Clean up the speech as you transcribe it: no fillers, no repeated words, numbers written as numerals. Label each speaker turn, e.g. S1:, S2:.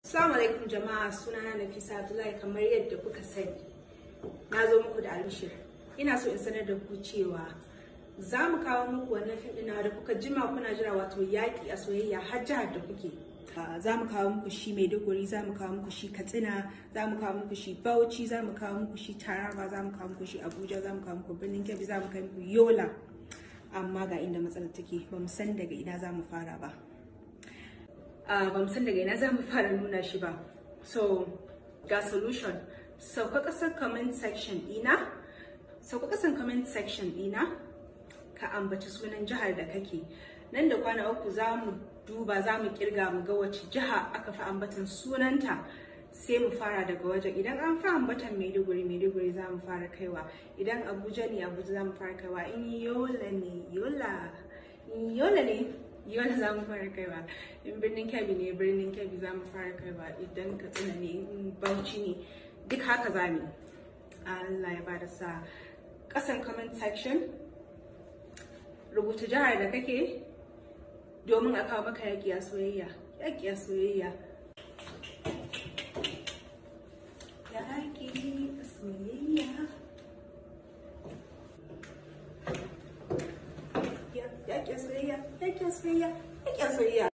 S1: Assalamu alaikum jama'a, sunana Nafisa Abdullahi. Kamar yadda kuka sani, na zo muku da albishir. Ina so in sanar da ku cewa za mu kawo muku wannan fim ɗin da kuka jima kuna jira, wato yaƙi a soyayya har jihar da kuke. Za mu kawo muku shi Maiduguri, za mu kawo muku shi Katsina, za mu kawo muku shi Bauchi, za mu kawo muku shi Taraba, za mu kawo muku shi Abuja, za mu kawo muku Birnin Kebbi, za mu kawo muku Yola. Amma ga inda matsalar take, ba mu san daga ina za mu fara ba. Ba mu san daga ina za mu fara nuna shi ba. So ga solution, sauka ƙasar comment section ɗina, ka ambaci sunan jihar da kake. Nan da kwana uku za mu duba, za mu kirga mu ga wace jiha aka fi ambatan sunanta, sai mu fara daga wajen. Idan an fi ambatan Maiduguri za mu fara kaiwa. Idan Abuja ne, Abuja za mu fara kaiwa. In Yola ne, Yola za mu fara kaiwa. In Birnin Kebbi ne, Birnin Kebbi za mu fara kaiwa. Idan Katsina ne, in Bauchi ne, duk haka za mu yi. Allah ya bada sa. Ƙasan comment section rubuta jihar da kake domin a kawo maka yaƙi a soyayya. Yaƙi a soyayya. Yaƙi a soyayya. Yaƙi a soyayya. Yaƙi a soyayya. Yaƙi a soyayya.